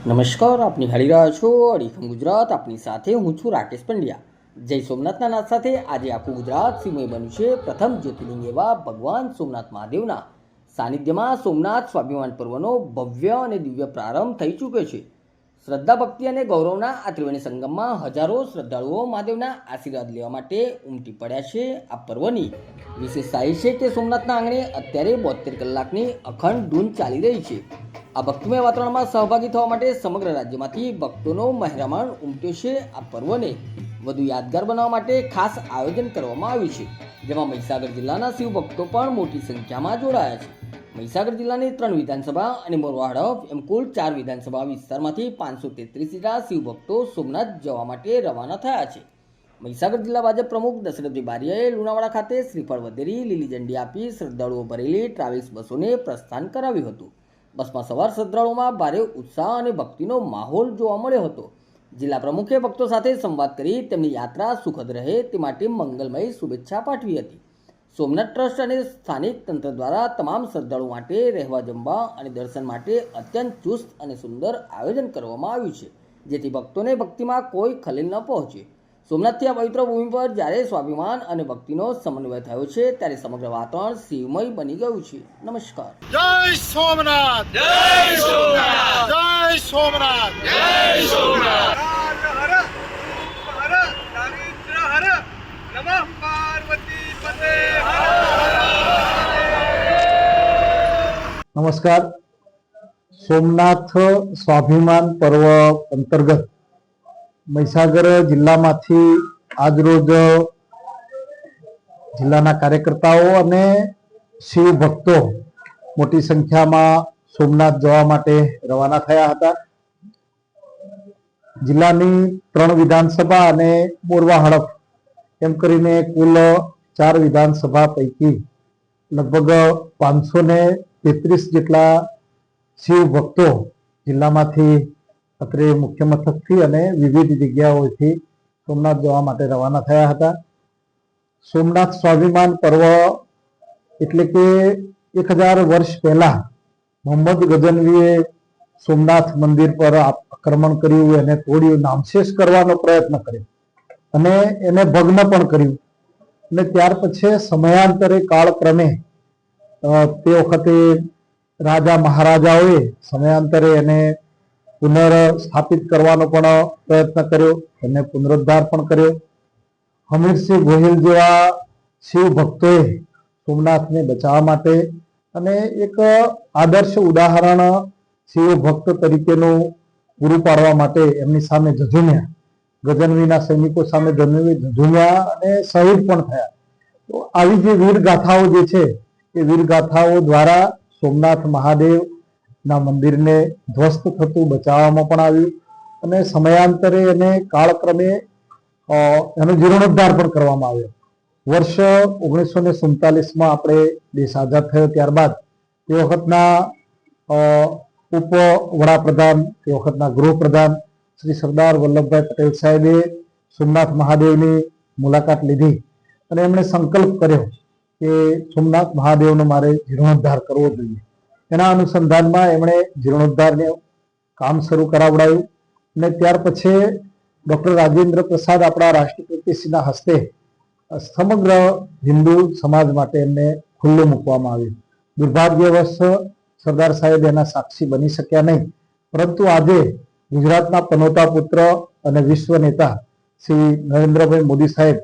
નમસ્કાર, આપ નિહાળી રહ્યા છો અડીખમ ગુજરાત. આપની સાથે હું છું રાકેશ પંડ્યા. જય સોમનાથના નાદ સાથે આજે આખું ગુજરાત શિવમય બન્યું છે. પ્રથમ જ્યોતિર્લિંગ એવા ભગવાન સોમનાથ મહાદેવના સાનિધ્યમાં સોમનાથ સ્વાભિમાન પર્વનો ભવ્ય અને દિવ્ય પ્રારંભ થઈ ચૂક્યો છે. શ્રદ્ધા, ભક્તિ અને ગૌરવના આ ત્રિવેણી સંગમમાં હજારો શ્રદ્ધાળુઓ મહાદેવના આશીર્વાદ લેવા માટે ઉમટી પડ્યા છે. આ પર્વની વિશેષતા એ છે કે સોમનાથના આંગણે અત્યારે 72 કલાકની અખંડ ધૂન ચાલી રહી છે. આ ભક્તિમય વાતાવરણમાં સહભાગી થવા માટે સમગ્ર રાજ્યમાંથી ભક્તોનો મહેરામણ ઉમટ્યો છે. આ પર્વને વધુ યાદગાર બનાવવા માટે ખાસ આયોજન કરવામાં આવ્યું છે, જેમાં મહીસાગર જિલ્લાના શિવ ભક્તો પણ મોટી સંખ્યામાં જોડાયા છે. મહીસાગર જિલ્લાની 3 વિધાનસભા અને મોરવા હડફ એમ કુલ 4 વિધાનસભા વિસ્તારમાંથી 533 જેટલા શિવ ભક્તો સોમનાથ જવા માટે રવાના થયા છે. મહીસાગર જિલ્લા ભાજપ પ્રમુખ દશરથભાઈ બારિયાએ લુણાવાડા ખાતે શ્રીફળ વધેરી લીલી ઝંડી આપી શ્રદ્ધાળુઓ ભરેલી ટ્રાવેલ્સ બસોને પ્રસ્થાન કરાવ્યું હતું. બસમાં સવાર શ્રદ્ધાળુઓમાં ભારે ઉત્સાહ અને ભક્તિનો માહોલ જોવા મળ્યો હતો. જિલ્લા પ્રમુખે ભક્તો સાથે સંવાદ કરી તેમની યાત્રા સુખદ રહે તે માટે મંગલમય શુભેચ્છા પાઠવી હતી. સોમનાથ ટ્રસ્ટ અને સ્થાનિક તંત્ર દ્વારા તમામ શ્રદ્ધાળુઓ માટે રહેવા, જમવા અને દર્શન માટે અત્યંત ચુસ્ત અને સુંદર આયોજન કરવામાં આવ્યું છે, જેથી ભક્તોને ભક્તિમાં કોઈ ખલેલ ન પહોંચે. સોમનાથથી આ પવિત્ર ભૂમિ પર જ્યારે સ્વાભિમાન અને ભક્તિનો સમન્વય થયો છે, ત્યારે સમગ્ર વાતાવરણ શિવમય બની ગયું છે. નમસ્કાર. જય સોમનાથ, જય સોમનાથ, જય સોમનાથ, જય સોમનાથ. હર હર દારિદ્ર હર નમઃ પાર્વતી પતે. નમસ્કાર. સોમનાથ સ્વાભિમાન પર્વ અંતર્ગત મહીસાગર જિલ્લામાંથી આજરોજ જિલ્લાના કાર્યકર્તાઓ અને શિવ ભક્તો મોટી સંખ્યામાં સોમનાથ જવા માટે રવાના થયા હતા. જિલ્લાની 3 વિધાનસભા અને મોરવા હડફ એમ કરીને કુલ 4 વિધાનસભા પૈકી લગભગ 533 જેટલા શિવ ભક્તો જિલ્લામાંથી અત્રે મુખ્ય મથકથી અને વિવિધ જગ્યાઓથી સોમનાથ જવા માટે રવાના થયા હતા. સોમનાથ સ્વાભિમાન પર્વ એટલે કે 1000 વર્ષ પહેલા મોહમ્મદ ગઝનવીએ સોમનાથ મંદિર પર આક્રમણ કર્યું, એને તોડ્યું, નામશેષ કરવાનો પ્રયત્ન કર્યો અને એને ભગ્ન પણ કર્યું. અને ત્યાર પછી સમયાંતરે કાળક્રમે તે વખતે રાજા મહારાજાઓએ સમયાંતરે એને પુનર્સ્થાપિત કરવાનો પણ પ્રયત્ન કર્યો, એને પુનરુદ્ધાર પણ કર્યો. હમીરસિંહ ગોહિલ જેવા શિવ ભક્તોએ સોમનાથને બચાવવા માટે અને એક આદર્શ ઉદાહરણ શિવ ભક્ત તરીકેનું પૂરું પાડવા માટે એમની સામે ઝઝૂમ્યા. ગઝનવીના સૈનિકો સામે ઝઝૂમ્યા અને શહીદ પણ થયા. તો આવી જે વીર ગાથાઓ જે છે એ વીર ગાથાઓ દ્વારા સોમનાથ મહાદેવના મંદિરને ધ્વસ્ત થતું બચાવવામાં પણ આવ્યું અને સમયાંતરે અને કાળક્રમે એનો જીર્ણોદ્ધાર પણ કરવામાં આવ્યો. વર્ષ 1947માં આપણે દેશ આઝાદ થયો ત્યારબાદ તે વખતના ઉપ વડાપ્રધાન, તે વખતના ગૃહપ્રધાન શ્રી સરદાર વલ્લભભાઈ પટેલ સાહેબે સોમનાથ મહાદેવની મુલાકાત લીધી અને એમણે સંકલ્પ કર્યો કે સોમનાથ મહાદેવનો મારે જીર્ણોદ્ધાર કરવો જોઈએ. એના અનુસંધાનમાં એમણે જીર્ણોદ્ધારનું કામ શરૂ કરાવડાયું અને ત્યાર પછી ડૉક્ટર રાજેન્દ્ર પ્રસાદ આપણા રાષ્ટ્રપતિશ્રીના હસ્તે સમગ્ર હિન્દુ સમાજ માટે એમને ખુલ્લું મૂકવામાં આવ્યું. દુર્ભાગ્યવશ સરદાર સાહેબ એના સાક્ષી બની શક્યા નહીં, પરંતુ આજે ગુજરાતના પનોતા પુત્ર અને વિશ્વ નેતા શ્રી નરેન્દ્રભાઈ મોદી સાહેબ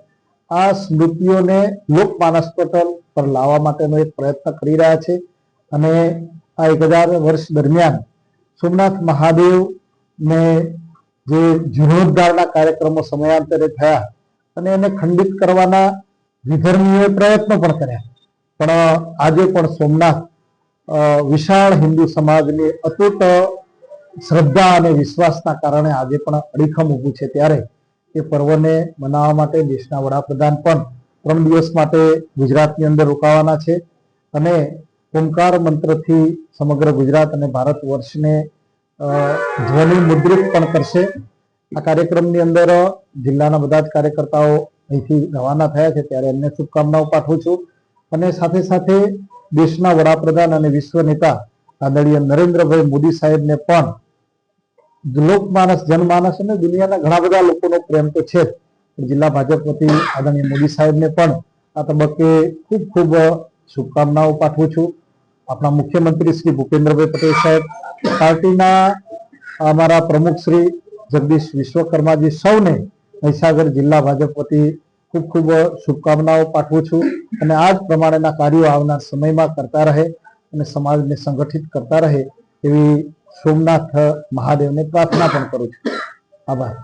આ સ્મૃતિઓને લોકમાનસ પટલ પર લાવવા માટેનો એક પ્રયત્ન કરી રહ્યા છે અને આ 1000 વર્ષ દરમિયાન સોમનાથ મહાદેવને જે જીર્ણોદ્ધારના કાર્યક્રમો સમયાંતરે થયા અને એને ખંડિત કરવાના વિધર્મીઓએ પ્રયત્નો પણ કર્યા, પણ આજે પણ સોમનાથ વિશાળ હિન્દુ સમાજની અતૂટ શ્રદ્ધા અને વિશ્વાસના કારણે આજે પણ અડીખમ ઊભું છે. ત્યારે એ પર્વને મનાવવા માટે દેશના વડાપ્રધાન પણ 3 દિવસ માટે ગુજરાતની અંદર રોકાવાના છે અને ઓમકાર મંત્રથી સમગ્ર ગુજરાત અને ભારત વર્ષને ધ્વનિ મુદ્રિત પણ કરશે. આ કાર્યક્રમની અંદર જિલ્લાના બધા જ કાર્યકર્તાઓ અહીંથી રવાના થયા છે, ત્યારે એમને શુભકામનાઓ પાઠવું છું અને સાથે સાથે દેશના વડાપ્રધાન અને વિશ્વ નેતા આદરણીય નરેન્દ્રભાઈ મોદી સાહેબને પણ લોકમાનસ જનમાનસ અને દુનિયાના ઘણા બધા લોકોનો પ્રેમ તો છે જ. જિલ્લા ભાજપ વતી આદરણીય મોદી સાહેબને પણ આ તબક્કે ખૂબ ખૂબ શુભકામનાઓ પાઠવું છું. આપણા મુખ્યમંત્રી શ્રી ભૂપેન્દ્રભાઈ પટેલ સાહેબ, પાર્ટીના અમારા પ્રમુખ શ્રી જગદીશ વિશ્વકર્માજી, સૌને મહીસાગર જિલ્લા ભાજપ વતી ખૂબ ખૂબ શુભકામનાઓ પાઠવું છું. અને આ જ પ્રમાણેના કાર્યો આવનાર સમયમાં કરતા રહે અને સમાજને સંગઠિત કરતા રહે એવી સોમનાથ મહાદેવને પ્રાર્થના પણ કરું છું. આભાર.